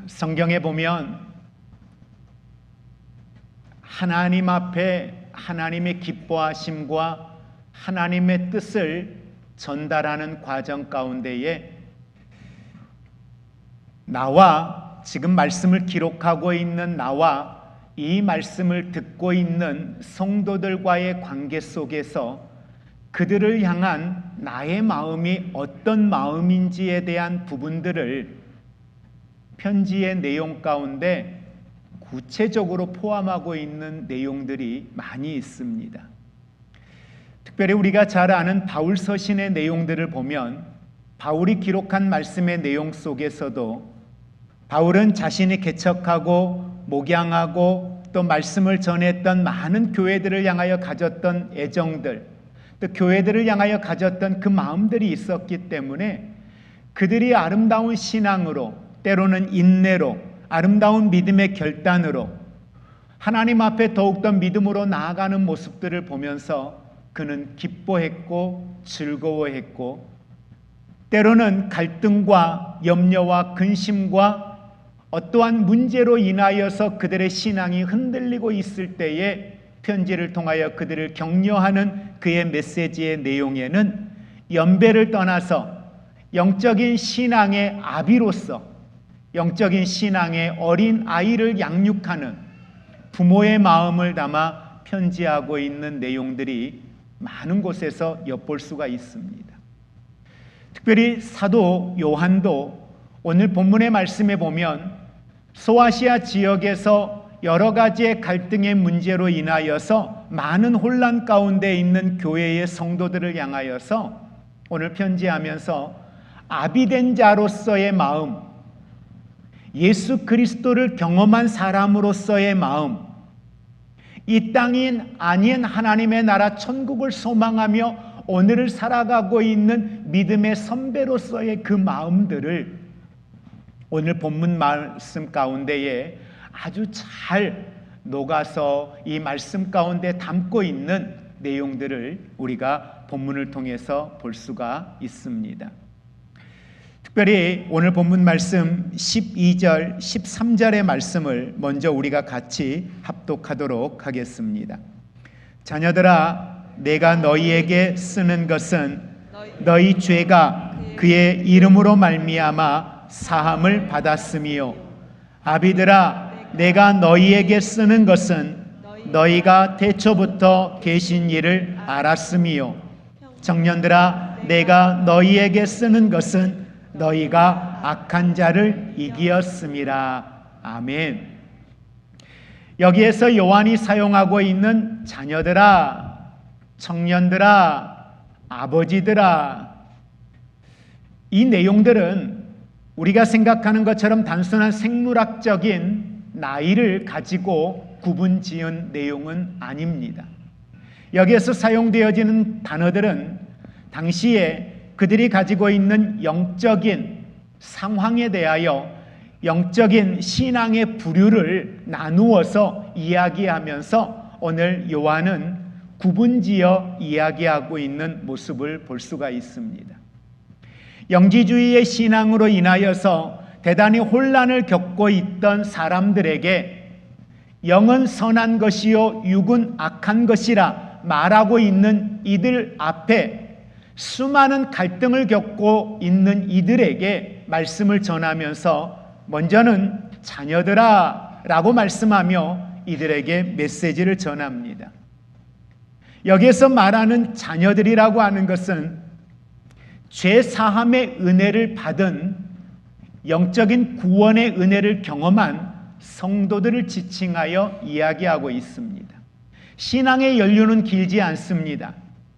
성경에 보면 하나님 앞에 하나님의 기뻐하심과 하나님의 뜻을 전달하는 과정 가운데에 나와 지금 말씀을 기록하고 있는 나와 이 말씀을 듣고 있는 성도들과의 관계 속에서 그들을 향한 나의 마음이 어떤 마음인지에 대한 부분들을 편지의 내용 가운데 구체적으로 포함하고 있는 내용들이 많이 있습니다. 특별히 우리가 잘 아는 바울 서신의 내용들을 보면 바울이 기록한 말씀의 내용 속에서도 바울은 자신이 개척하고 목양하고 또 말씀을 전했던 많은 교회들을 향하여 가졌던 애정들, 또 교회들을 향하여 가졌던 그 마음들이 있었기 때문에 그들이 아름다운 신앙으로, 때로는 인내로, 아름다운 믿음의 결단으로 하나님 앞에 더욱더 믿음으로 나아가는 모습들을 보면서 그는 기뻐했고 즐거워했고, 때로는 갈등과 염려와 근심과 어떠한 문제로 인하여서 그들의 신앙이 흔들리고 있을 때에 편지를 통하여 그들을 격려하는 그의 메시지의 내용에는 연배를 떠나서 영적인 신앙의 아비로서, 영적인 신앙의 어린 아이를 양육하는 부모의 마음을 담아 편지하고 있는 내용들이 많은 곳에서 엿볼 수가 있습니다. 특별히 사도 요한도 오늘 본문의 말씀에 보면 소아시아 지역에서 여러 가지의 갈등의 문제로 인하여서 많은 혼란 가운데 있는 교회의 성도들을 향하여서 오늘 편지하면서 아비된 자로서의 마음, 예수 그리스도를 경험한 사람으로서의 마음, 이 땅이 아닌 하나님의 나라 천국을 소망하며 오늘을 살아가고 있는 믿음의 선배로서의 그 마음들을 오늘 본문 말씀 가운데에 아주 잘 녹아서 이 말씀 가운데 담고 있는 내용들을 우리가 본문을 통해서 볼 수가 있습니다. 특별히 오늘 본문 말씀 12절, 13절의 말씀을 먼저 우리가 같이 합독하도록 하겠습니다. 자녀들아, 내가 너희에게 쓰는 것은 너희 죄가 그의 이름으로 말미암아 사함을 받았으며, 아비들아, 내가 너희에게 쓰는 것은 너희가 태초부터 계신 일을 알았으며, 청년들아, 내가 너희에게 쓰는 것은 너희가 악한 자를 이기었음이라. 아멘. 여기에서 요한이 사용하고 있는 자녀들아, 청년들아, 아버지들아, 이 내용들은 우리가 생각하는 것처럼 단순한 생물학적인 나이를 가지고 구분 지은 내용은 아닙니다. 여기에서 사용되어지는 단어들은 당시에 그들이 가지고 있는 영적인 상황에 대하여 영적인 신앙의 부류를 나누어서 이야기하면서 오늘 요한은 구분지어 이야기하고 있는 모습을 볼 수가 있습니다. 영지주의의 신앙으로 인하여서 대단히 혼란을 겪고 있던 사람들에게 영은 선한 것이요 육은 악한 것이라 말하고 있는 이들 앞에 수많은 갈등을 겪고 있는 이들에게 말씀을 전하면서 먼저는 자녀들아 라고 말씀하며 이들에게 메시지를 전합니다. 여기에서 말하는 자녀들이라고 하는 것은 죄 사함의 은혜를 받은 영적인 구원의 은혜를 경험한 성도들을 지칭하여 이야기하고 있습니다. 신앙의 연륜은 길지 않습니다.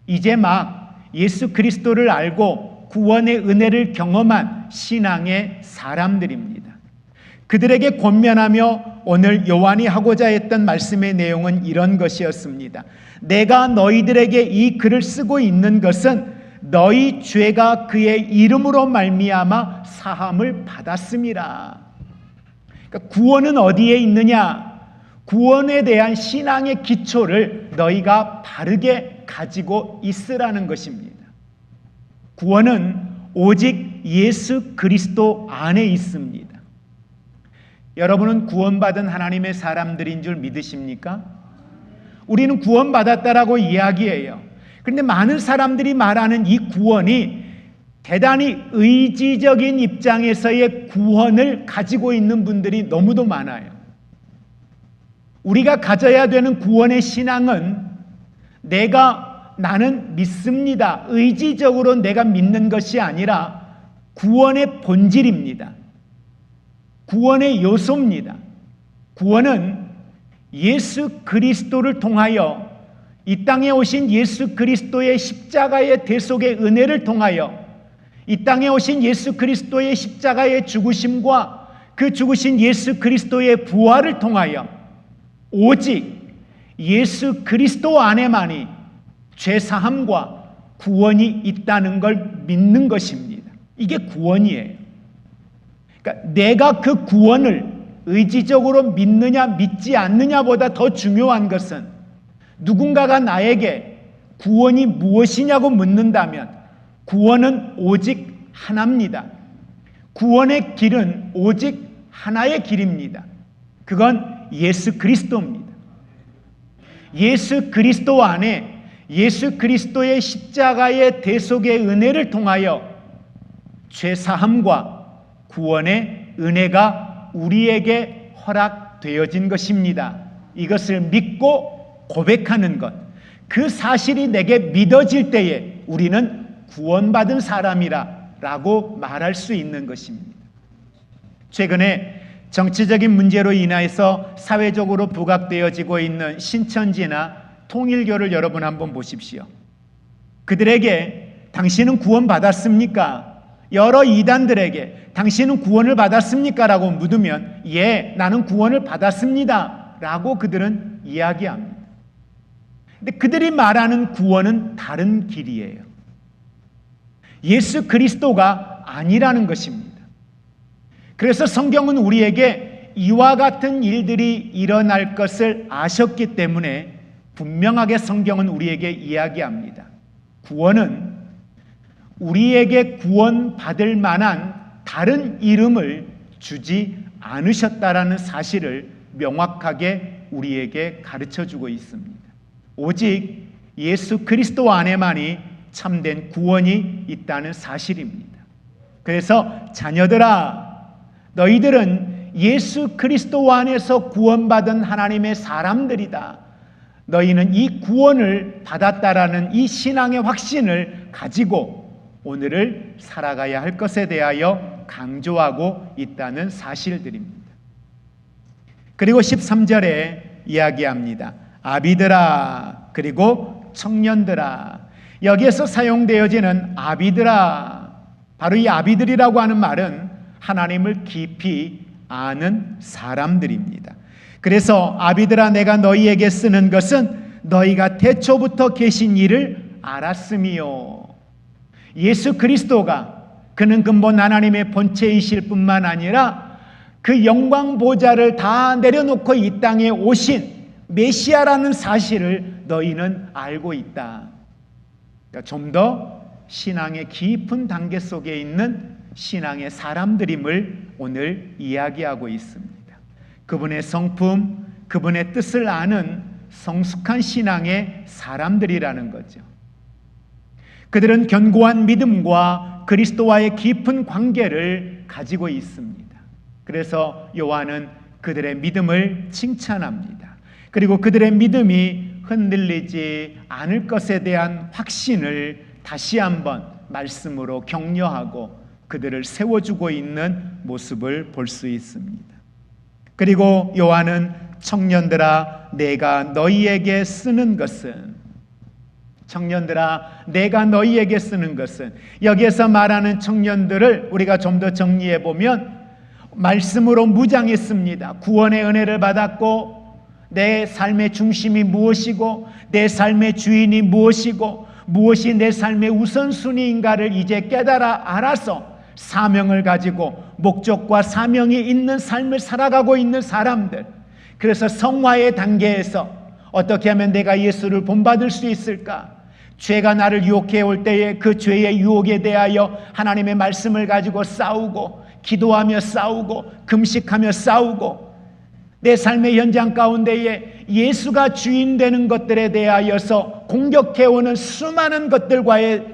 이제 막 예수 그리스도를 알고 구원의 은혜를 경험한 신앙의 사람들입니다. 그들에게 권면하며 오늘 요한이 하고자 했던 말씀의 내용은 이런 것이었습니다. 내가 너희들에게 이 글을 쓰고 있는 것은 너희 죄가 그의 이름으로 말미암아 사함을 받았음이라. 그러니까 구원은 어디에 있느냐? 구원에 대한 신앙의 기초를 너희가 바르게 가지고 있으라는 것입니다. 구원은 오직 예수 그리스도 안에 있습니다. 여러분은 구원받은 하나님의 사람들인 줄 믿으십니까? 우리는 구원받았다라고 이야기해요. 그런데 많은 사람들이 말하는 이 구원이 대단히 의지적인 입장에서의 구원을 가지고 있는 분들이 너무도 많아요. 우리가 가져야 되는 구원의 신앙은 나는 믿습니다. 의지적으로 내가 믿는 것이 아니라 구원의 본질입니다. 구원의 요소입니다. 구원은 예수 그리스도를 통하여 이 땅에 오신 예수 그리스도의 십자가의 대속의 은혜를 통하여 이 땅에 오신 예수 그리스도의 십자가의 죽으심과 그 죽으신 예수 그리스도의 부활을 통하여 오직 예수 그리스도 안에만이 죄사함과 구원이 있다는 걸 믿는 것입니다. 이게 구원이에요. 그러니까 내가 그 구원을 의지적으로 믿느냐 믿지 않느냐보다 더 중요한 것은 누군가가 나에게 구원이 무엇이냐고 묻는다면 구원은 오직 하나입니다. 구원의 길은 오직 하나의 길입니다. 그건 예수 그리스도입니다. 예수 그리스도 안에 예수 그리스도의 십자가의 대속의 은혜를 통하여 죄사함과 구원의 은혜가 우리에게 허락되어진 것입니다. 이것을 믿고 고백하는 것, 그 사실이 내게 믿어질 때에 우리는 구원받은 사람이라고 말할 수 있는 것입니다. 최근에 정치적인 문제로 인하여서 사회적으로 부각되어지고 있는 신천지나 통일교를 여러분 한번 보십시오. 그들에게 당신은 구원받았습니까? 여러 이단들에게 당신은 구원을 받았습니까? 라고 묻으면 예, 나는 구원을 받았습니다 라고 그들은 이야기합니다. 근데 그들이 말하는 구원은 다른 길이에요. 예수 그리스도가 아니라는 것입니다. 그래서 성경은 우리에게 이와 같은 일들이 일어날 것을 아셨기 때문에 분명하게 성경은 우리에게 이야기합니다. 구원은 우리에게 구원받을 만한 다른 이름을 주지 않으셨다라는 사실을 명확하게 우리에게 가르쳐주고 있습니다. 오직 예수 그리스도 안에만이 참된 구원이 있다는 사실입니다. 그래서 자녀들아, 너희들은 예수 그리스도 안에서 구원받은 하나님의 사람들이다. 너희는 이 구원을 받았다라는 이 신앙의 확신을 가지고 오늘을 살아가야 할 것에 대하여 강조하고 있다는 사실들입니다. 그리고 13절에 이야기합니다. 아비들아, 그리고 청년들아. 여기에서 사용되어지는 아비들아, 바로 이 아비들이라고 하는 말은 하나님을 깊이 아는 사람들입니다. 그래서 아비들아, 내가 너희에게 쓰는 것은 너희가 태초부터 계신 이를 알았음이요. 예수 그리스도가 그는 근본 하나님의 본체이실 뿐만 아니라 그 영광 보좌를 다 내려놓고 이 땅에 오신 메시아라는 사실을 너희는 알고 있다. 그러니까 좀 더 신앙의 깊은 단계 속에 있는 신앙의 사람들임을 오늘 이야기하고 있습니다. 그분의 성품, 그분의 뜻을 아는 성숙한 신앙의 사람들이라는 거죠. 그들은 견고한 믿음과 그리스도와의 깊은 관계를 가지고 있습니다. 그래서 요한은 그들의 믿음을 칭찬합니다. 그리고 그들의 믿음이 흔들리지 않을 것에 대한 확신을 다시 한번 말씀으로 격려하고 그들을 세워주고 있는 모습을 볼 수 있습니다. 그리고 요한은 청년들아, 내가 너희에게 쓰는 것은, 청년들아, 내가 너희에게 쓰는 것은, 여기에서 말하는 청년들을 우리가 좀 더 정리해 보면 말씀으로 무장했습니다. 구원의 은혜를 받았고 내 삶의 중심이 무엇이고 내 삶의 주인이 무엇이고 무엇이 내 삶의 우선순위인가를 이제 깨달아 알아서 사명을 가지고 목적과 사명이 있는 삶을 살아가고 있는 사람들. 그래서 성화의 단계에서 어떻게 하면 내가 예수를 본받을 수 있을까? 죄가 나를 유혹해 올 때에 그 죄의 유혹에 대하여 하나님의 말씀을 가지고 싸우고 기도하며 싸우고 금식하며 싸우고 내 삶의 현장 가운데에 예수가 주인 되는 것들에 대하여서 공격해오는 수많은 것들과의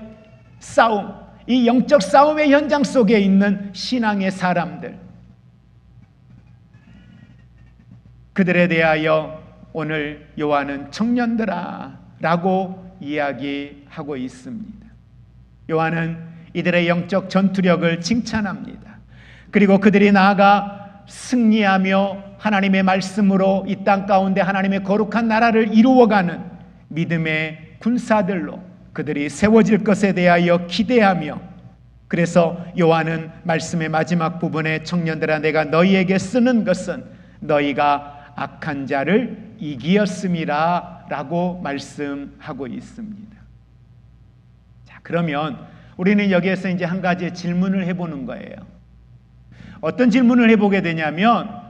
싸움, 이 영적 싸움의 현장 속에 있는 신앙의 사람들, 그들에 대하여 오늘 요한은 청년들아 라고 이야기하고 있습니다. 요한은 이들의 영적 전투력을 칭찬합니다. 그리고 그들이 나아가 승리하며 하나님의 말씀으로 이 땅 가운데 하나님의 거룩한 나라를 이루어가는 믿음의 군사들로 그들이 세워질 것에 대하여 기대하며, 그래서 요한은 말씀의 마지막 부분에 청년들아 내가 너희에게 쓰는 것은 너희가 악한 자를 이기었음이라 라고 말씀하고 있습니다. 자, 그러면 우리는 여기에서 이제 한 가지 질문을 해보는 거예요. 어떤 질문을 해보게 되냐면,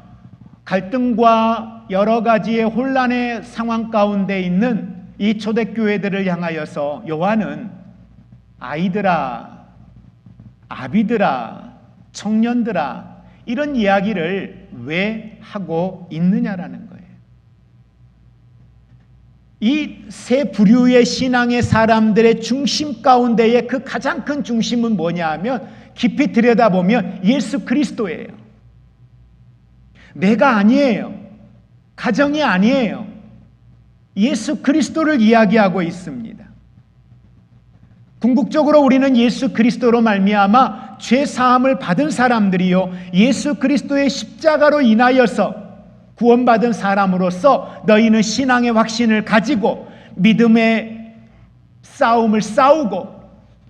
갈등과 여러 가지의 혼란의 상황 가운데 있는 이 초대교회들을 향하여서 요한은 아이들아, 아비들아, 청년들아 이런 이야기를 왜 하고 있느냐라는 거예요. 이 세 부류의 신앙의 사람들의 중심 가운데의 그 가장 큰 중심은 뭐냐 하면 깊이 들여다보면 예수 그리스도예요. 내가 아니에요. 가정이 아니에요. 예수 그리스도를 이야기하고 있습니다. 궁극적으로 우리는 예수 그리스도로 말미암아 죄 사함을 받은 사람들이요, 예수 그리스도의 십자가로 인하여서 구원받은 사람으로서 너희는 신앙의 확신을 가지고 믿음의 싸움을 싸우고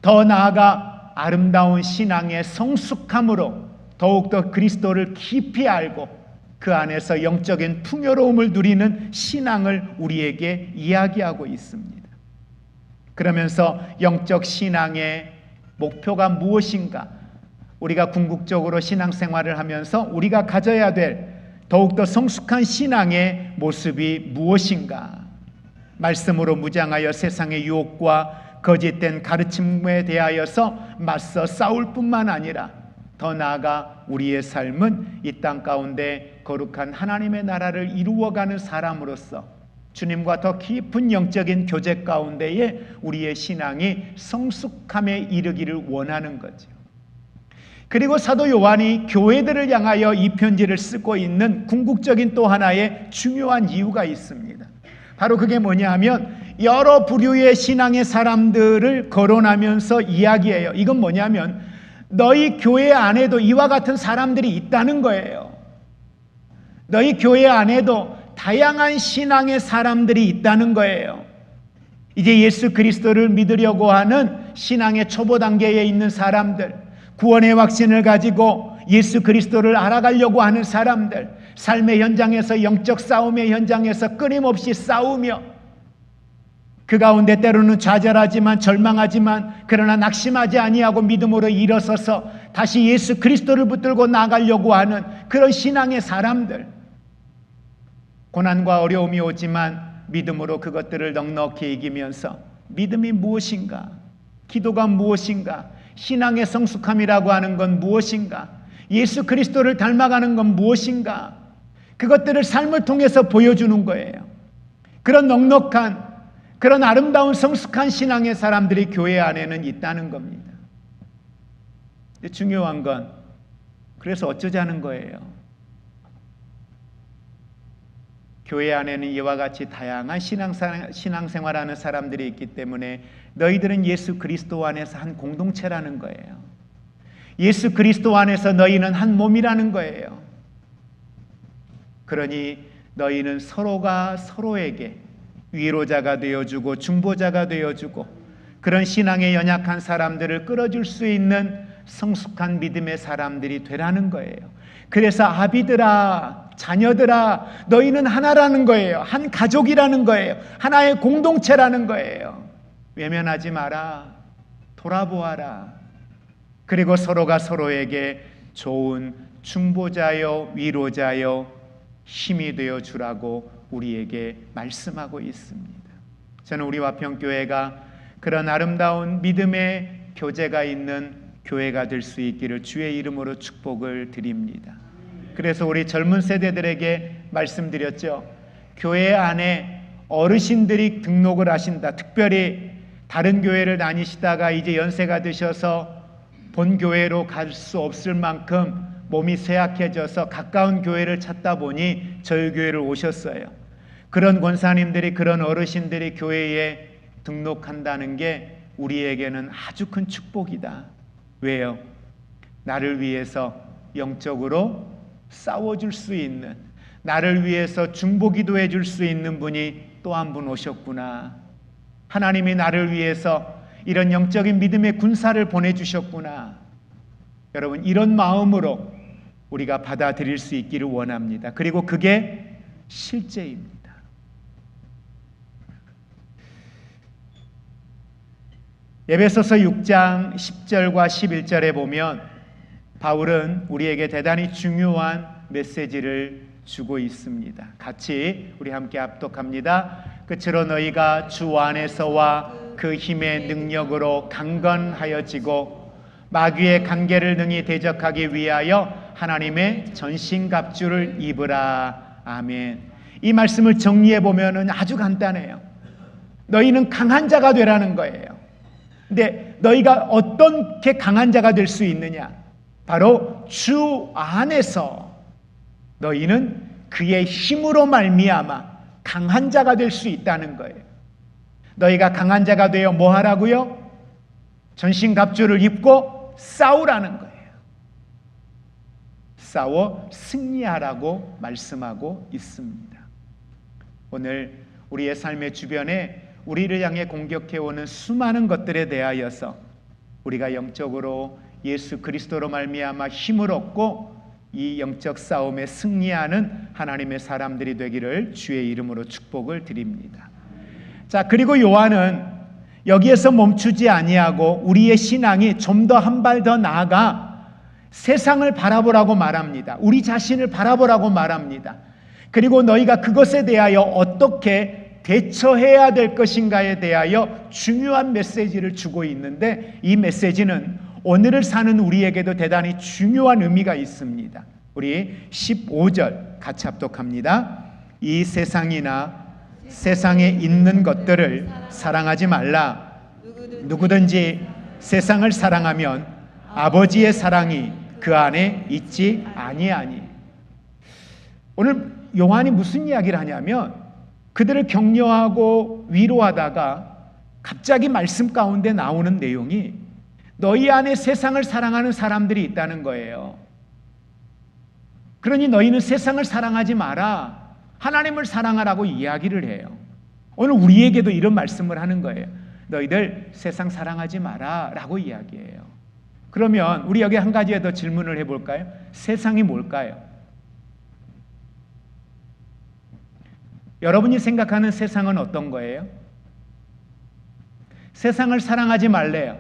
더 나아가 아름다운 신앙의 성숙함으로 더욱더 그리스도를 깊이 알고 그 안에서 영적인 풍요로움을 누리는 신앙을 우리에게 이야기하고 있습니다. 그러면서 영적 신앙의 목표가 무엇인가, 우리가 궁극적으로 신앙생활을 하면서 우리가 가져야 될 더욱더 성숙한 신앙의 모습이 무엇인가, 말씀으로 무장하여 세상의 유혹과 거짓된 가르침에 대하여서 맞서 싸울 뿐만 아니라 더 나아가 우리의 삶은 이 땅 가운데 거룩한 하나님의 나라를 이루어가는 사람으로서 주님과 더 깊은 영적인 교제 가운데에 우리의 신앙이 성숙함에 이르기를 원하는 거죠. 그리고 사도 요한이 교회들을 향하여 이 편지를 쓰고 있는 궁극적인 또 하나의 중요한 이유가 있습니다. 바로 그게 뭐냐 하면 여러 부류의 신앙의 사람들을 거론하면서 이야기해요. 이건 뭐냐면 너희 교회 안에도 이와 같은 사람들이 있다는 거예요. 너희 교회 안에도 다양한 신앙의 사람들이 있다는 거예요. 이제 예수 그리스도를 믿으려고 하는 신앙의 초보 단계에 있는 사람들, 구원의 확신을 가지고 예수 그리스도를 알아가려고 하는 사람들, 삶의 현장에서 영적 싸움의 현장에서 끊임없이 싸우며 그 가운데 때로는 좌절하지만 절망하지만 그러나 낙심하지 아니하고 믿음으로 일어서서 다시 예수 그리스도를 붙들고 나가려고 하는 그런 신앙의 사람들, 고난과 어려움이 오지만 믿음으로 그것들을 넉넉히 이기면서 믿음이 무엇인가, 기도가 무엇인가, 신앙의 성숙함이라고 하는 건 무엇인가, 예수 그리스도를 닮아가는 건 무엇인가, 그것들을 삶을 통해서 보여주는 거예요. 그런 넉넉한, 그런 아름다운 성숙한 신앙의 사람들이 교회 안에는 있다는 겁니다. 중요한 건 그래서 어쩌자는 거예요. 교회 안에는 이와 같이 다양한 신앙생활하는 사람들이 있기 때문에 너희들은 예수 그리스도 안에서 한 공동체라는 거예요. 예수 그리스도 안에서 너희는 한 몸이라는 거예요. 그러니 너희는 서로가 서로에게 위로자가 되어주고 중보자가 되어주고 그런 신앙에 연약한 사람들을 끌어줄 수 있는 성숙한 믿음의 사람들이 되라는 거예요. 그래서 아비들아, 자녀들아, 너희는 하나라는 거예요. 한 가족이라는 거예요. 하나의 공동체라는 거예요. 외면하지 마라. 돌아보아라. 그리고 서로가 서로에게 좋은 중보자요, 위로자요, 힘이 되어 주라고 우리에게 말씀하고 있습니다. 저는 우리 화평교회가 그런 아름다운 믿음의 교제가 있는 교회가 될 수 있기를 주의 이름으로 축복을 드립니다. 그래서 우리 젊은 세대들에게 말씀드렸죠. 교회 안에 어르신들이 등록을 하신다. 특별히 다른 교회를 다니시다가 이제 연세가 드셔서 본 교회로 갈 수 없을 만큼 몸이 쇠약해져서 가까운 교회를 찾다 보니 저희 교회를 오셨어요. 그런 권사님들이, 그런 어르신들이 교회에 등록한다는 게 우리에게는 아주 큰 축복이다. 왜요? 나를 위해서 영적으로 싸워줄 수 있는, 나를 위해서 중보기도해 줄 수 있는 분이 또 한 분 오셨구나. 하나님이 나를 위해서 이런 영적인 믿음의 군사를 보내주셨구나. 여러분, 이런 마음으로 우리가 받아들일 수 있기를 원합니다. 그리고 그게 실제입니다. 에베소서 6장 10절과 11절에 보면 바울은 우리에게 대단히 중요한 메시지를 주고 있습니다. 같이 우리 함께 합독합니다. 끝으로 너희가 주 안에서와 그 힘의 능력으로 강건하여지고 마귀의 관계를 능히 대적하기 위하여 하나님의 전신갑주를 입으라. 아멘. 이 말씀을 정리해 보면 아주 간단해요. 너희는 강한 자가 되라는 거예요. 근데 너희가 어떻게 강한 자가 될 수 있느냐? 바로 주 안에서 너희는 그의 힘으로 말미암아 강한 자가 될 수 있다는 거예요. 너희가 강한 자가 되어 뭐 하라고요? 전신갑주를 입고 싸우라는 거예요. 싸워 승리하라고 말씀하고 있습니다. 오늘 우리의 삶의 주변에 우리를 향해 공격해오는 수많은 것들에 대하여서 우리가 영적으로 예수 그리스도로 말미암아 힘을 얻고 이 영적 싸움에 승리하는 하나님의 사람들이 되기를 주의 이름으로 축복을 드립니다. 자, 그리고 요한은 여기에서 멈추지 아니하고 우리의 신앙이 좀 더 한 발 더 나아가 세상을 바라보라고 말합니다. 우리 자신을 바라보라고 말합니다. 그리고 너희가 그것에 대하여 어떻게 대처해야 될 것인가에 대하여 중요한 메시지를 주고 있는데, 이 메시지는 오늘을 사는 우리에게도 대단히 중요한 의미가 있습니다. 우리 15절 같이 합독합니다. 이 세상이나 세상에 있는 것들을 사랑하지 말라. 누구든지 세상을 사랑하면 아버지의 사랑이 그 안에 있지 아니하니. 오늘 요한이 무슨 이야기를 하냐면 그들을 격려하고 위로하다가 갑자기 말씀 가운데 나오는 내용이 너희 안에 세상을 사랑하는 사람들이 있다는 거예요. 그러니 너희는 세상을 사랑하지 마라. 하나님을 사랑하라고 이야기를 해요. 오늘 우리에게도 이런 말씀을 하는 거예요. 너희들 세상 사랑하지 마라 라고 이야기해요. 그러면 우리 여기 한 가지 더 질문을 해볼까요? 세상이 뭘까요? 여러분이 생각하는 세상은 어떤 거예요? 세상을 사랑하지 말래요.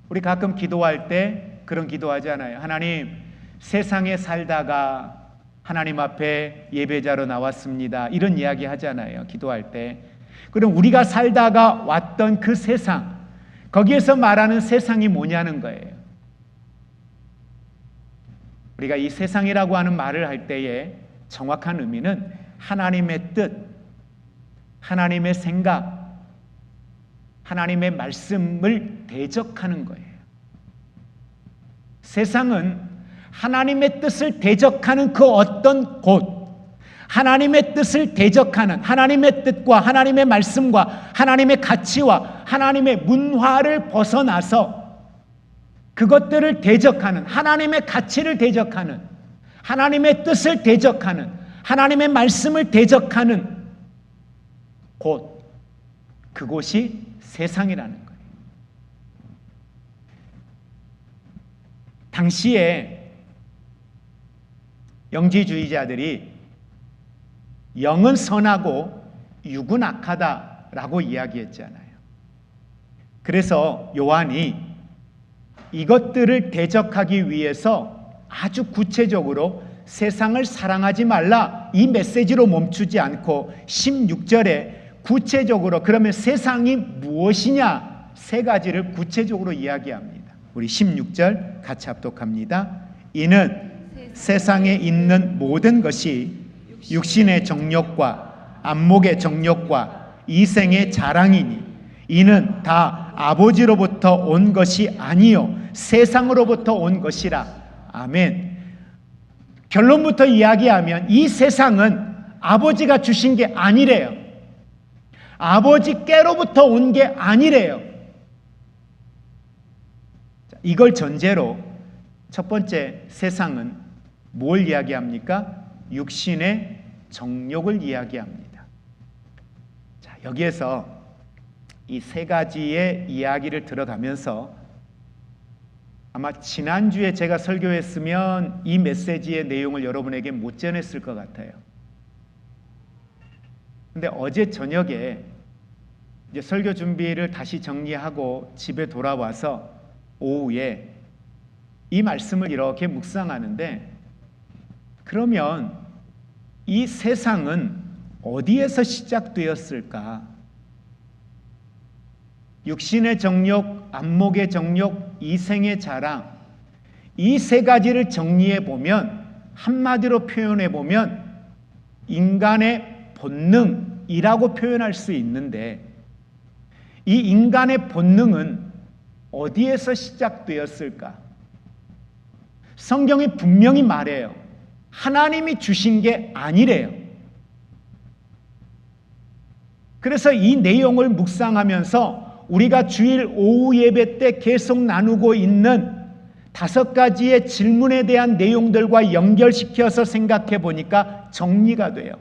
우리 가끔 기도할 때 그런 기도하잖아요. 하나님, 세상에 살다가 하나님 앞에 예배자로 나왔습니다. 이런 이야기 하잖아요. 기도할 때. 그럼 우리가 살다가 왔던 그 세상, 거기에서 말하는 세상이 뭐냐는 거예요. 우리가 이 세상이라고 하는 말을 할 때에 정확한 의미는 하나님의 뜻, 하나님의 생각, 하나님의 말씀을 대적하는 거예요. 세상은 하나님의 뜻을 대적하는 그 어떤 곳, 하나님의 뜻을 대적하는, 하나님의 뜻과 하나님의 말씀과 하나님의 가치와 하나님의 문화를 벗어나서 그것들을 대적하는, 하나님의 가치를 대적하는, 하나님의 뜻을 대적하는, 하나님의 말씀을 대적하는 곳, 그곳이 세상이라는 거예요. 당시에 영지주의자들이 영은 선하고 육은 악하다라고 이야기했잖아요. 그래서 요한이 이것들을 대적하기 위해서 아주 구체적으로 세상을 사랑하지 말라, 이 메시지로 멈추지 않고 16절에 구체적으로 그러면 세상이 무엇이냐, 세 가지를 구체적으로 이야기합니다. 우리 16절 같이 합독합니다. 이는 세상에 있는 모든 것이 육신의 정욕과 안목의 정욕과 이생의 자랑이니 이는 다 아버지로부터 온 것이 아니요 세상으로부터 온 것이라. 아멘. 결론부터 이야기하면 이 세상은 아버지가 주신 게 아니래요. 아버지께로부터 온 게 아니래요. 이걸 전제로 첫 번째, 세상은 뭘 이야기합니까? 육신의 정욕을 이야기합니다. 자, 여기에서 이 세 가지의 이야기를 들어가면서 아마 지난주에 제가 설교했으면 이 메시지의 내용을 여러분에게 못 전했을 것 같아요. 근데 어제 저녁에 이제 설교 준비를 다시 정리하고 집에 돌아와서 오후에 이 말씀을 이렇게 묵상하는데, 그러면 이 세상은 어디에서 시작되었을까? 육신의 정욕, 안목의 정욕, 이생의 자랑, 이 세 가지를 정리해 보면, 한마디로 표현해 보면 인간의 본능이라고 표현할 수 있는데, 이 인간의 본능은 어디에서 시작되었을까? 성경이 분명히 말해요. 하나님이 주신 게 아니래요. 그래서 이 내용을 묵상하면서 우리가 주일 오후 예배 때 계속 나누고 있는 5가지의 질문에 대한 내용들과 연결시켜서 생각해 보니까 정리가 돼요.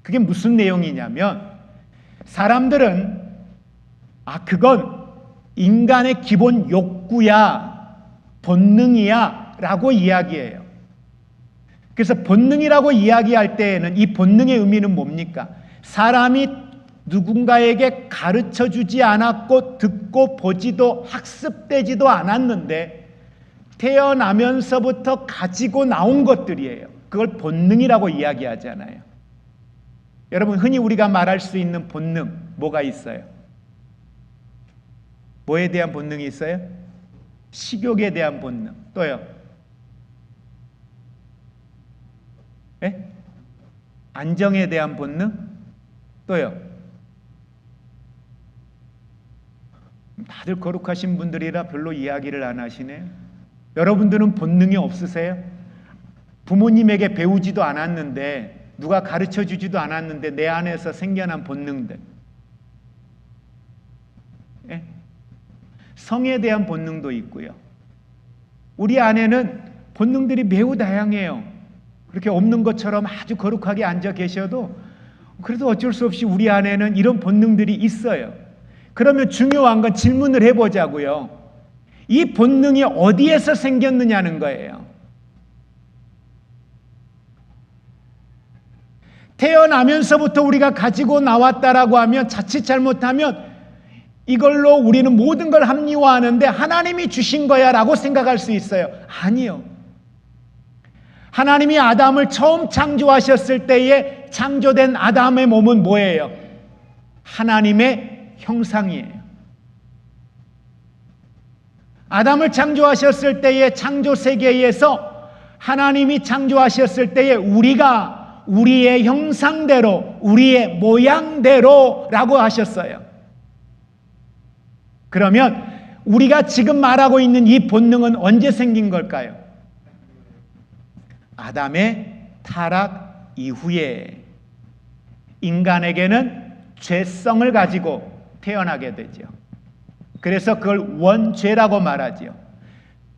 그게 무슨 내용이냐면, 사람들은 그건 인간의 기본 욕구야, 본능이야 라고 이야기해요. 그래서 본능이라고 이야기할 때에는 이 본능의 의미는 뭡니까? 사람이 누군가에게 가르쳐 주지 않았고 듣고 보지도 학습되지도 않았는데 태어나면서부터 가지고 나온 것들이에요. 그걸 본능이라고 이야기하잖아요. 여러분, 흔히 우리가 말할 수 있는 본능 뭐가 있어요? 뭐에 대한 본능이 있어요? 식욕에 대한 본능. 또요? 예? 안정에 대한 본능? 또요? 다들 거룩하신 분들이라 별로 이야기를 안 하시네요. 여러분들은 본능이 없으세요? 부모님에게 배우지도 않았는데, 누가 가르쳐 주지도 않았는데 내 안에서 생겨난 본능들. 예? 성에 대한 본능도 있고요. 우리 안에는 본능들이 매우 다양해요. 그렇게 없는 것처럼 아주 거룩하게 앉아 계셔도 그래도 어쩔 수 없이 우리 안에는 이런 본능들이 있어요. 그러면 중요한 건 질문을 해보자고요. 이 본능이 어디에서 생겼느냐는 거예요. 태어나면서부터 우리가 가지고 나왔다라고 하면, 자칫 잘못하면 이걸로 우리는 모든 걸 합리화하는데 하나님이 주신 거야 라고 생각할 수 있어요. 아니요. 하나님이 아담을 처음 창조하셨을 때에 창조된 아담의 몸은 뭐예요? 하나님의 형상이에요. 아담을 창조하셨을 때의 창조 세계에서 하나님이 창조하셨을 때에 우리가 우리의 형상대로, 우리의 모양대로 라고 하셨어요. 그러면 우리가 지금 말하고 있는 이 본능은 언제 생긴 걸까요? 아담의 타락 이후에 인간에게는 죄성을 가지고 태어나게 되죠. 그래서 그걸 원죄라고 말하죠.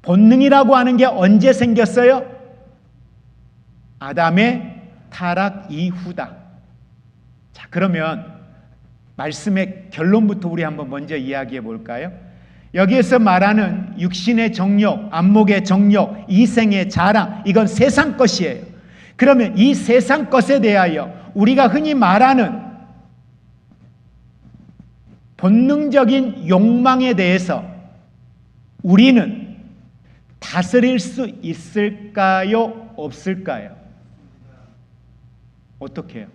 본능이라고 하는 게 언제 생겼어요? 아담의 타락 이후다. 자, 그러면 말씀의 결론부터 우리 한번 먼저 이야기해 볼까요? 여기에서 말하는 육신의 정욕, 안목의 정욕, 이생의 자랑, 이건 세상 것이에요. 그러면 이 세상 것에 대하여 우리가 흔히 말하는 본능적인 욕망에 대해서 우리는 다스릴 수 있을까요? 없을까요? 어떻게 해요?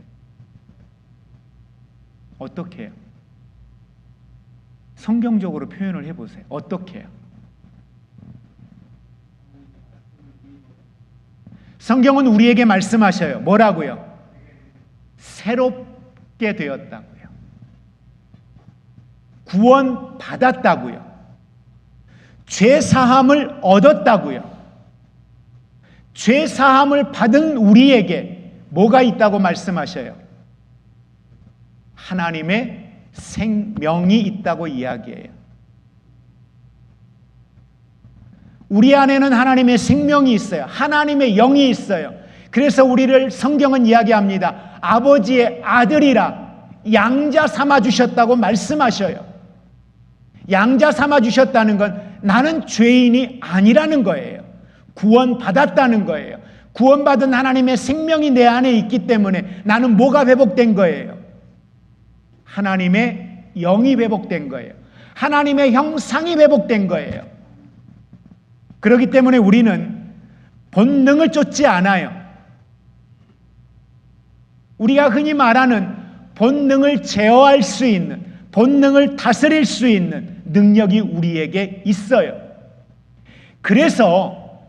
어떻게 해요? 성경적으로 표현을 해보세요. 어떻게 해요? 성경은 우리에게 말씀하셔요. 뭐라고요? 새롭게 되었다고요. 구원 받았다고요. 죄 사함을 얻었다고요. 죄 사함을 받은 우리에게 뭐가 있다고 말씀하셔요? 하나님의 생명이 있다고 이야기해요. 우리 안에는 하나님의 생명이 있어요. 하나님의 영이 있어요. 그래서 우리를 성경은 이야기합니다. 아버지의 아들이라 양자 삼아 주셨다고 말씀하셔요. 양자 삼아 주셨다는 건 나는 죄인이 아니라는 거예요. 구원받았다는 거예요. 구원받은 하나님의 생명이 내 안에 있기 때문에 나는 뭐가 회복된 거예요? 하나님의 영이 회복된 거예요. 하나님의 형상이 회복된 거예요. 그렇기 때문에 우리는 본능을 쫓지 않아요. 우리가 흔히 말하는 본능을 제어할 수 있는, 본능을 다스릴 수 있는 능력이 우리에게 있어요. 그래서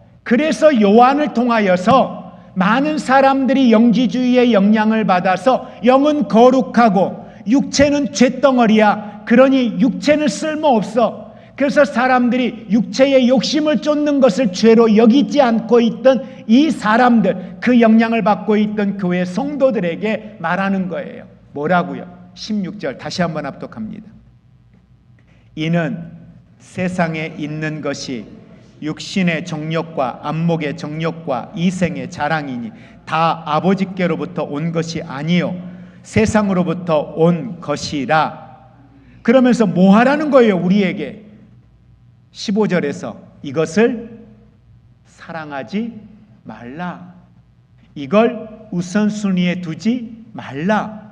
요한을 통하여서 많은 사람들이 영지주의의 영향을 받아서 영은 거룩하고 육체는 쇳덩어리야. 그러니 육체는 쓸모없어. 그래서 사람들이 육체의 욕심을 쫓는 것을 죄로 여기지 않고 있던 이 사람들, 그 영향을 받고 있던 교회 성도들에게 말하는 거예요. 뭐라고요? 16절 다시 한번 합독합니다. 이는 세상에 있는 것이 육신의 정욕과 안목의 정욕과 이생의 자랑이니 다 아버지께로부터 온 것이 아니요 세상으로부터 온 것이라. 그러면서 뭐 하라는 거예요? 우리에게 15절에서 이것을 사랑하지 말라. 이걸 우선순위에 두지 말라.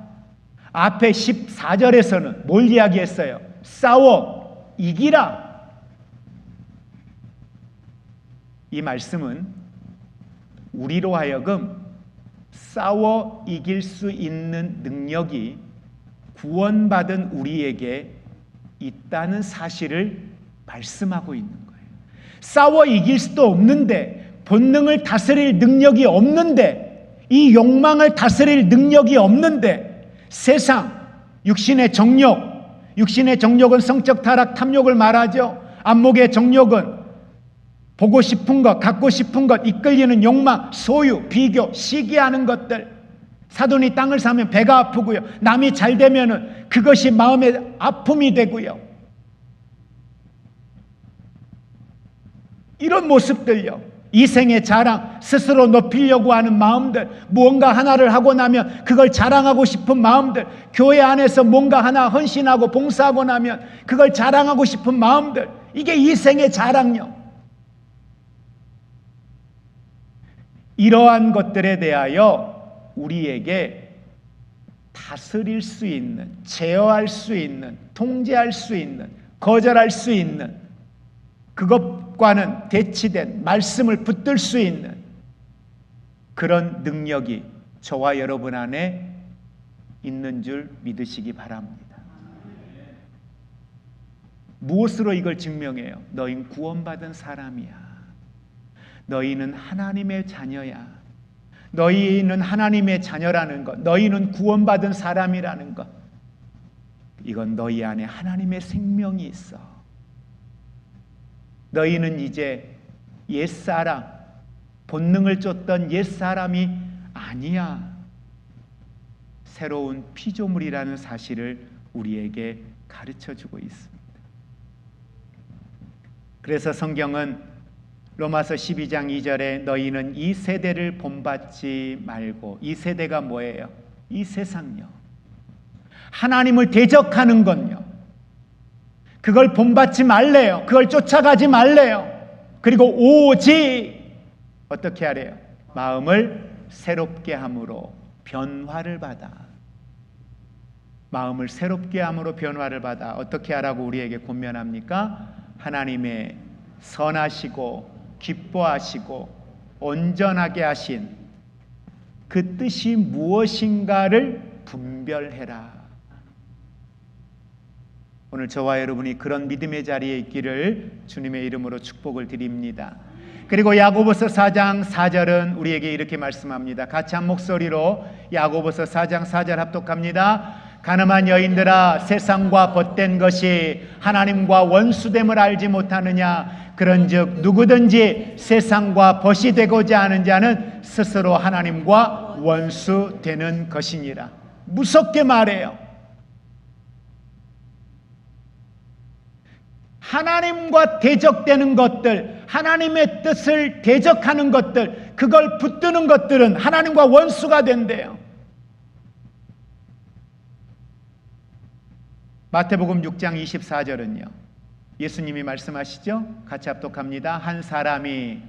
앞에 14절에서는 뭘 이야기했어요? 싸워 이기라. 이 말씀은 우리로 하여금 싸워 이길 수 있는 능력이 구원받은 우리에게 있다는 사실을 말씀하고 있는 거예요. 싸워 이길 수도 없는데, 본능을 다스릴 능력이 없는데, 이 욕망을 다스릴 능력이 없는데, 세상, 육신의 정욕은 성적 타락, 탐욕을 말하죠. 안목의 정욕은 보고 싶은 것, 갖고 싶은 것, 이끌리는 욕망, 소유, 비교, 시기하는 것들. 사돈이 땅을 사면 배가 아프고요. 남이 잘 되면은 그것이 마음의 아픔이 되고요. 이런 모습들요. 이생의 자랑, 스스로 높이려고 하는 마음들, 무언가 하나를 하고 나면 그걸 자랑하고 싶은 마음들, 교회 안에서 뭔가 하나 헌신하고 봉사하고 나면 그걸 자랑하고 싶은 마음들, 이게 이생의 자랑요. 이러한 것들에 대하여 우리에게 다스릴 수 있는, 제어할 수 있는, 통제할 수 있는, 거절할 수 있는, 그것과는 대치된 말씀을 붙들 수 있는 그런 능력이 저와 여러분 안에 있는 줄 믿으시기 바랍니다. 무엇으로 이걸 증명해요? 너희는 구원받은 사람이야. 너희는 하나님의 자녀야. 너희는 하나님의 자녀라는 것, 너희는 구원받은 사람이라는 것, 이건 너희 안에 하나님의 생명이 있어. 너희는 이제 옛사람, 본능을 쫓던 옛사람이 아니야. 새로운 피조물이라는 사실을 우리에게 가르쳐주고 있습니다. 그래서 성경은 로마서 12장 2절에 너희는 이 세대를 본받지 말고, 이 세대가 뭐예요? 이 세상요. 하나님을 대적하는 건요. 그걸 본받지 말래요. 그걸 쫓아가지 말래요. 그리고 오직 어떻게 하래요? 마음을 새롭게 함으로 변화를 받아. 마음을 새롭게 함으로 변화를 받아. 어떻게 하라고 우리에게 권면합니까? 하나님의 선하시고 기뻐하시고 온전하게 하신 그 뜻이 무엇인가를 분별해라. 오늘 저와 여러분이 그런 믿음의 자리에 있기를 주님의 이름으로 축복을 드립니다. 그리고 야고보서 4장 4절은 우리에게 이렇게 말씀합니다. 같이 한 목소리로 야고보서 4장 4절 합독합니다. 가늠한 여인들아, 세상과 벗된 것이 하나님과 원수됨을 알지 못하느냐? 그런즉 누구든지 세상과 벗이 되고자 하는 자는 스스로 하나님과 원수되는 것이니라. 무섭게 말해요. 하나님과 대적되는 것들, 하나님의 뜻을 대적하는 것들, 그걸 붙드는 것들은 하나님과 원수가 된대요. 마태복음 6장 24절은요. 예수님이 말씀하시죠. 같이 합독합니다. 한 사람이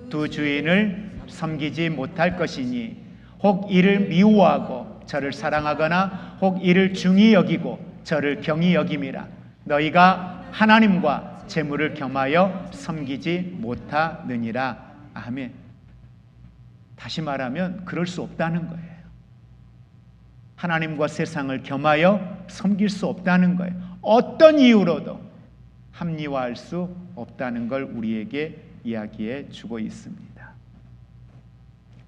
두 주인을 섬기지 못할 것이니 혹 이를 미워하고 저를 사랑하거나 혹 이를 중히 여기고 저를 경히 여김이라. 너희가 하나님과 재물을 겸하여 섬기지 못하느니라. 아멘. 다시 말하면 그럴 수 없다는 거예요. 하나님과 세상을 겸하여 섬길 수 없다는 거예요. 어떤 이유로도 합리화할 수 없다는 걸 우리에게 이야기해 주고 있습니다.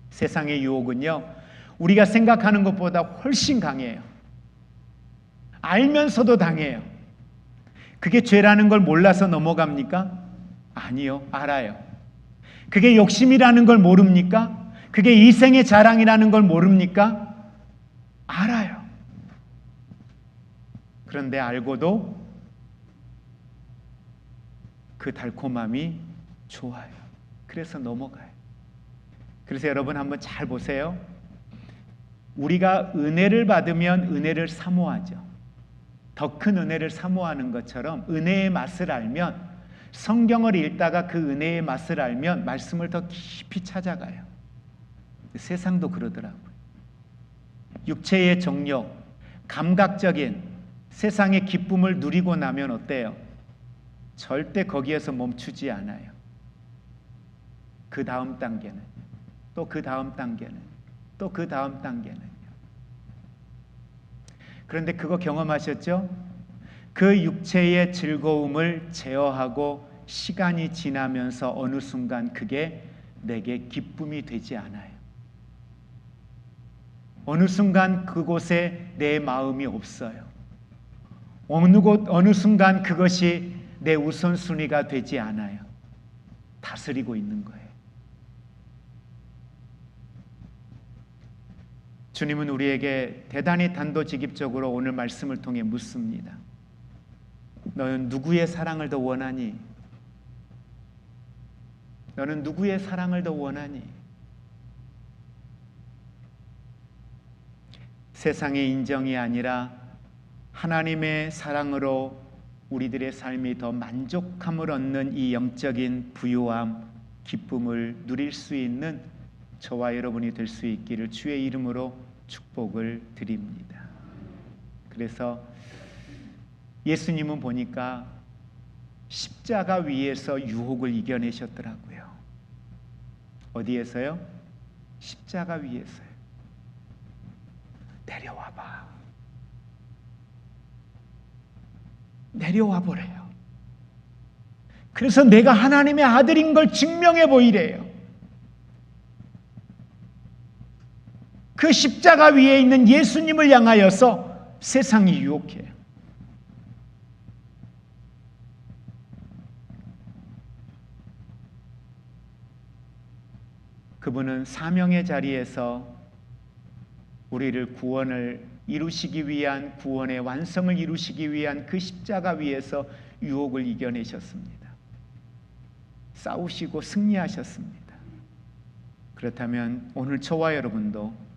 세상의 유혹은요, 우리가 생각하는 것보다 훨씬 강해요. 알면서도 당해요. 그게 죄라는 걸 몰라서 넘어갑니까? 아니요, 알아요. 그게 욕심이라는 걸 모릅니까? 그게 이생의 자랑이라는 걸 모릅니까? 알아요. 그런데 알고도 그 달콤함이 좋아요. 그래서 넘어가요. 그래서 여러분 한번 잘 보세요. 우리가 은혜를 받으면 은혜를 사모하죠. 더 큰 은혜를 사모하는 것처럼 은혜의 맛을 알면, 성경을 읽다가 그 은혜의 맛을 알면 말씀을 더 깊이 찾아가요. 세상도 그러더라고요. 육체의 정욕, 감각적인 세상의 기쁨을 누리고 나면 어때요? 절대 거기에서 멈추지 않아요. 그 다음 단계는, 또 그 다음 단계는, 또 그 다음 단계는요. 그런데 그거 경험하셨죠? 그 육체의 즐거움을 제어하고 시간이 지나면서 어느 순간 그게 내게 기쁨이 되지 않아요. 어느 순간 그곳에 내 마음이 없어요. 어느 순간 그것이 내 우선순위가 되지 않아요. 다스리고 있는 거예요. 주님은 우리에게 대단히 단도직입적으로 오늘 말씀을 통해 묻습니다. 너는 누구의 사랑을 더 원하니? 너는 누구의 사랑을 더 원하니? 세상의 인정이 아니라 하나님의 사랑으로 우리들의 삶이 더 만족함을 얻는 이 영적인 부유함, 기쁨을 누릴 수 있는 저와 여러분이 될 수 있기를 주의 이름으로 축복을 드립니다. 그래서 예수님은 보니까 십자가 위에서 유혹을 이겨내셨더라고요. 어디에서요? 십자가 위에서요. 내려와봐. 내려와 보래요. 그래서 내가 하나님의 아들인 걸 증명해 보이래요. 그 십자가 위에 있는 예수님을 향하여서 세상이 유혹해요. 그분은 사명의 자리에서 우리를 구원을 이루시기 위한, 구원의 완성을 이루시기 위한 그 십자가 위에서 유혹을 이겨내셨습니다. 싸우시고 승리하셨습니다. 그렇다면 오늘 저와 여러분도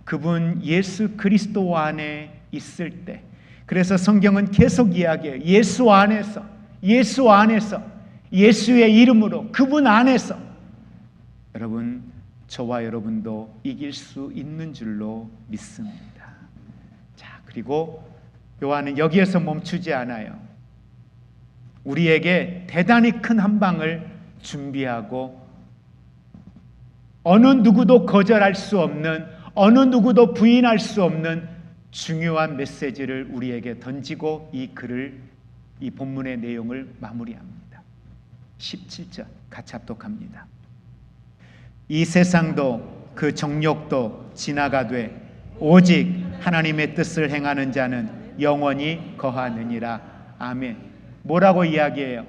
그분 예수 그리스도 안에 있을 때, 그래서 성경은 계속 이야기해요. 예수 안에서, 예수 안에서, 예수의 이름으로, 그분 안에서 여러분, 저와 여러분도 이길 수 있는 줄로 믿습니다. 자, 그리고 요한은 여기에서 멈추지 않아요. 우리에게 대단히 큰 한 방을 준비하고 어느 누구도 거절할 수 없는, 어느 누구도 부인할 수 없는 중요한 메시지를 우리에게 던지고 이 글을, 이 본문의 내용을 마무리합니다. 17절 같이 합독합니다. 이 세상도 그 정욕도 지나가되 오직 하나님의 뜻을 행하는 자는 영원히 거하느니라. 아멘. 뭐라고 이야기해요?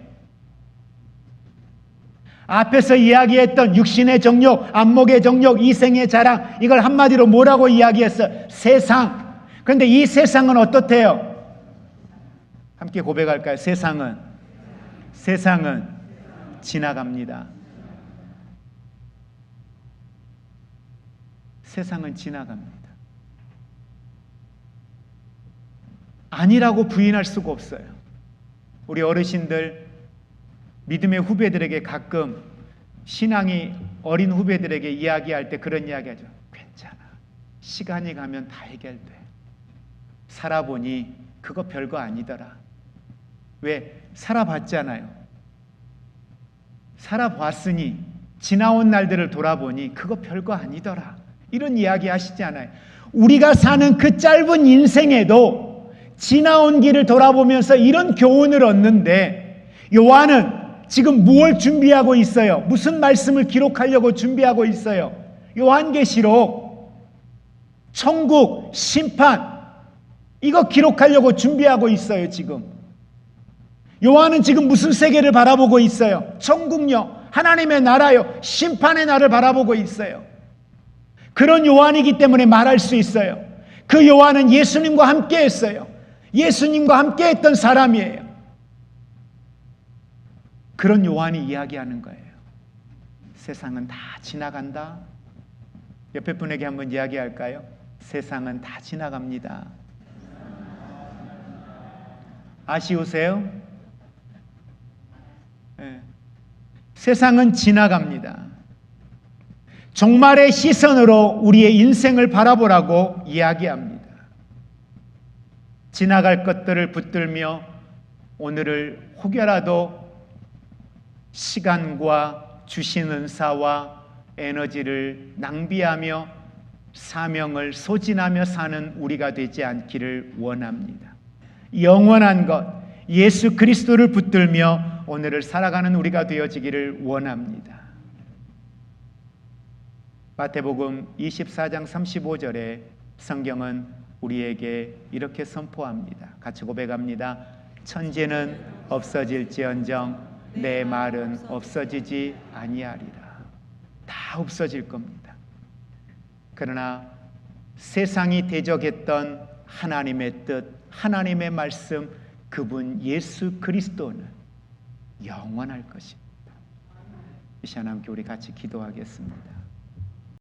앞에서 이야기했던 육신의 정욕, 안목의 정욕, 이생의 자랑, 이걸 한마디로 뭐라고 이야기했어요? 세상. 그런데 이 세상은 어떻대요? 함께 고백할까요? 세상은 지나갑니다. 세상은 지나갑니다. 아니라고 부인할 수가 없어요. 우리 어르신들, 믿음의 후배들에게 가끔 신앙이 어린 후배들에게 이야기할 때 그런 이야기하죠. 괜찮아. 시간이 가면 다 해결돼. 살아보니 그거 별거 아니더라. 왜? 살아봤잖아요. 살아봤으니 지나온 날들을 돌아보니 그거 별거 아니더라. 이런 이야기 하시지 않아요. 우리가 사는 그 짧은 인생에도 지나온 길을 돌아보면서 이런 교훈을 얻는데, 요한은 지금 무엇을 준비하고 있어요? 무슨 말씀을 기록하려고 준비하고 있어요? 요한계시록, 천국, 심판, 이거 기록하려고 준비하고 있어요. 지금 요한은 지금 무슨 세계를 바라보고 있어요? 천국요, 하나님의 나라요, 심판의 날을 바라보고 있어요. 그런 요한이기 때문에 말할 수 있어요. 그 요한은 예수님과 함께 했어요. 예수님과 함께 했던 사람이에요. 그런 요한이 이야기하는 거예요. 세상은 다 지나간다. 옆에 분에게 한번 이야기할까요? 세상은 다 지나갑니다. 아쉬우세요? 네. 세상은 지나갑니다. 종말의 시선으로 우리의 인생을 바라보라고 이야기합니다. 지나갈 것들을 붙들며 오늘을 혹여라도 시간과 주신 은사와 에너지를 낭비하며 사명을 소진하며 사는 우리가 되지 않기를 원합니다. 영원한 것, 예수 그리스도를 붙들며 오늘을 살아가는 우리가 되어지기를 원합니다. 마태복음 24장 35절에 성경은 우리에게 이렇게 선포합니다. 같이 고백합니다. 천지는 없어질지언정 내 말은 없어지지 아니하리라. 다 없어질 겁니다. 그러나 세상이 대적했던 하나님의 뜻, 하나님의 말씀, 그분 예수 그리스도는 영원할 것입니다. 이 시간 함께 우리 같이 기도하겠습니다.